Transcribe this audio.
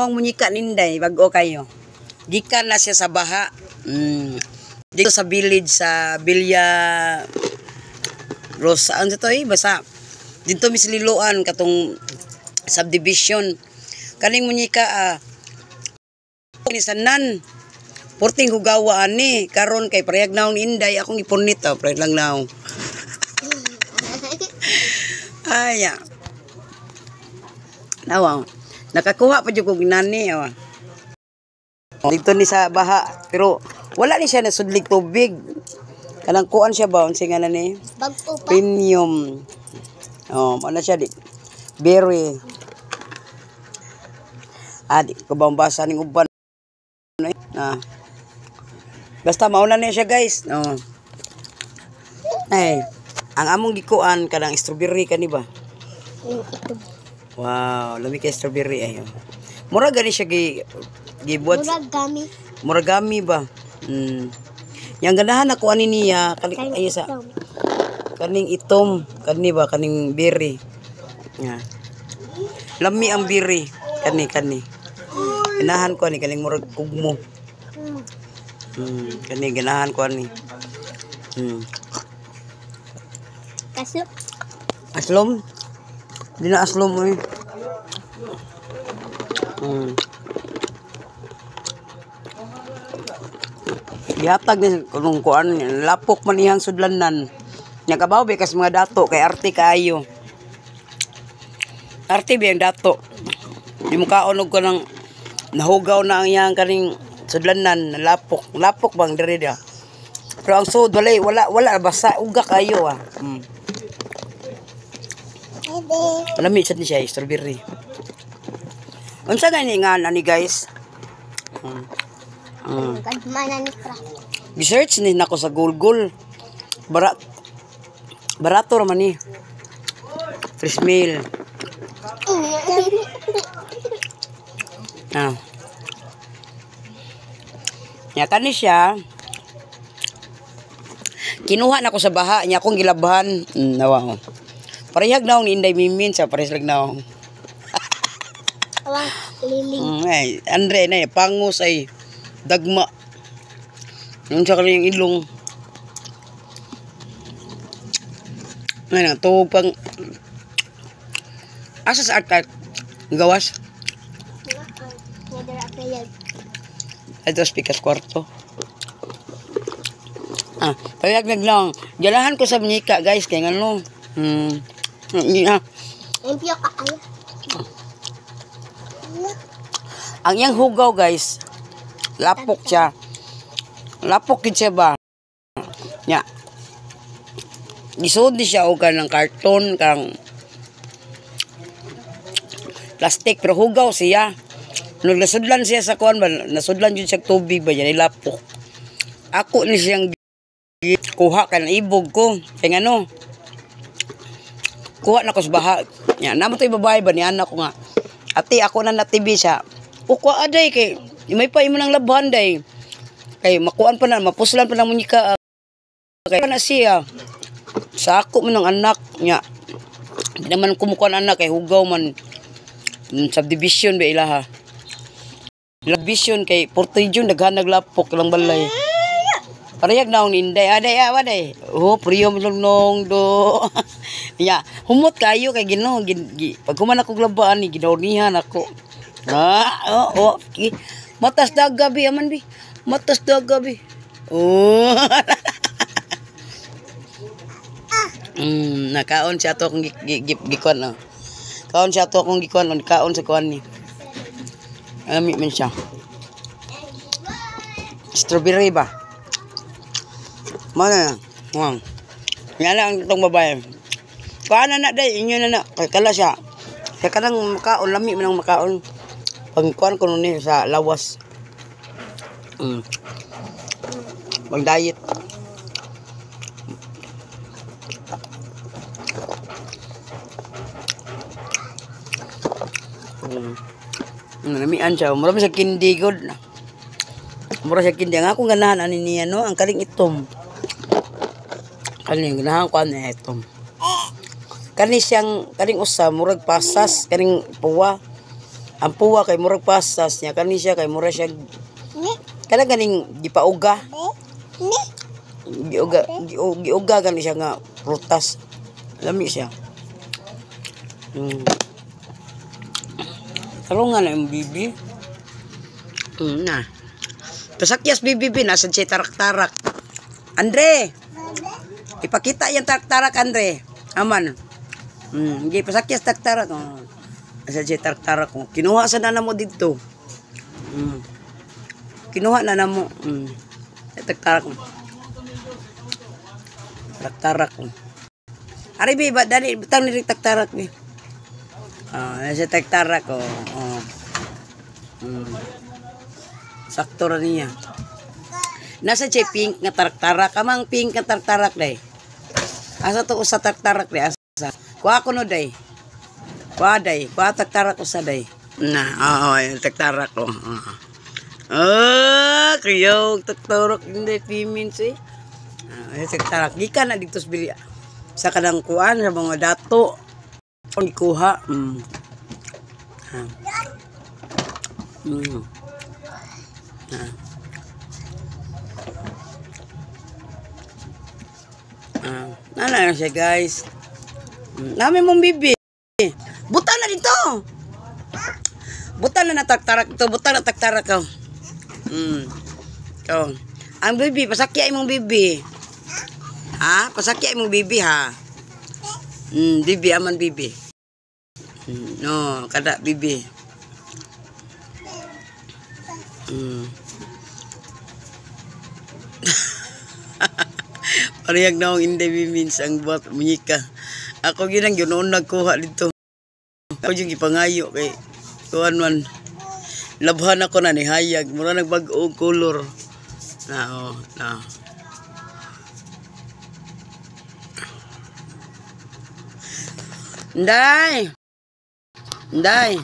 Ang munyika ninday, bago kayo. Gikan na siya sa baha. Dito sa village sa Villa Rosa. Ano to basta. Dito misliloan katong subdivision. Kaning munyika ni sanan. Porting hugawa ani karon kay parehag naong inday akong ipunit parehag lang naong. Aya. Nawa. Nakakuha pa jud kog nani dito ni sa baha pero wala ni siya nasudlig tubig. Kanang kuan siya ba unsa nga ni? Premium. Ano siya di? Berry. Di ko bambasa ning uban. Basta mauna niya siya guys. Ay, ang among gikuan kanang strawberry kani ba? Wow, lami kay strawberry ayo. Mura gani siya gibuhat. Muragami ba? Yang ganahan ako ani niya kaning sa kaning itom, kani ba kaning berry. Lami ang berry kani. Ganahan ko ani kaning murag kugmo. Kani ganahan ko ani. Aslom? Di na aslom eh. Yatag ni kung kuan lapok man iyang sudlanan. Nya kabaw be kas mga dato kay arte kaayo. Arte be ang dato. Di mo kaon og kanang nahugaw na ang iyang kaning sudlanan lapok. Lapok bang diri dia. Pero ang sud wala basa uga kayo Malami sad ni siya strawberry. Unsa gani nga ani guys? Research ni nako sa Google. Barato ra man ni. Fresh meal. Nya kani siya. Kinuha nako sa baha nya akong gilabhan. Nawa. Parehag naong ni Inday Mimin sa pares lag naong. Liling. Ay, Andre na pangos ay dagma. Yung sa kanyang ilong. Ay na, tuwag pang asa sa arkat gawas. Ito speaker kwarto. Parehag lang. Jalahan ko sa munyika guys kay ngano. Ang yang hugaw guys, lapok siya. Lapok gid siya ba? Nya. Gisud ni siya og kanang karton kang plastic pero hugaw siya. Nung nasudlan siya sa kuan ba, nasudlan jud siya tubig ba yan lapok. Ako ni siyang kuha kan ibog ko. Kay ngano? Kuha na ko sa baha. Nya, namo toy babae ba ni anak ko nga. Ati ako na natibi siya. Kuha aday kay may pa imo nang labhan day. Kay makuan pa na, mapuslan pa na munyika. Kay na siya. Sa ako man ng anak nya. Di naman kumukuan anak kay hugaw man subdivision ba ilaha. Subdivision kay Portijun daghan naglapok lang balay. Parehag naong Inday. Aday. Priyom nong do. Ya, humot kayo kay Ginoo. Pag kuman ako glabaan ni ginaunihan ako. Matas dagabi aman bi. Matas dagabi. Nakaon siya to akong gikuan Kaon siya to akong gikuan kaon sa kuan ni. Ami man siya. Strawberry ba? Mana? Yan lang itong babae. Paano na day? Inyo na. Kay kala siya. Kaya kanang makaon. Lami man ang makaon. Pagkuhan ko nun sa lawas. Mag-diet. Namian siya. Marami sa kindi good. Mura sa kindi. Ang akong ganahan ani niya no. Ang kaling itom. Kaling ganahan ko ano itom. Kani siyang kaling usa murag pasas kaning puwa. Ang puwa kay murag pastas niya kani siya kay mura siya kana ganing gipauga. Giuga gani siya nga prutas. Lami siya. Tarungan na yung bibi. Na. Pasakyas bibi nasa siya tarak-tarak. Andre! Ipakita yung tarak-tarak, Andre. Aman. Hindi, pasakyas tarak-tarak. Nasa siya tarak-tarak. Kinuha sa nana mo dito. Kinuha na mo. Tarak-tarak. Tarak-tarak. Ari, ba, dali, butang nirik tarak-tarak. Nasa tarak-tarak. Sakto rin niya. Nasa siya pink nga tarak-tarak. Kamang pink nga tarak-tarak day. Asa to sa tarak-tarak day. Asa. Kuha ko no day. Kuha day. Kuha tarak-tarak ko sa day. Na. Yung tarak-tarak ko. Kayong tarak-tarak. Hindi pimins eh. Yung tarak-tarak. Gikan na dito sa kanang kuhaan sa mga dato. Kung ikuha. Nana na siya guys. Namin mong bibi. Buta na dito. Buta na tarak-tarak ito. Buta na tarak-tarak ko. Ang bibi, pasakya imong bibi. Ha? Pasakya imong bibi ha. Bibi, aman bibi. No, kada bibi. Parehag na akong hindi means ang buhat munyika. Ako ginang yun noon nagkuha dito. Ako yung ipangayo kay kuhan man. Labhan ako na ni hayag. Mura nagbag-o color. Na. Nday!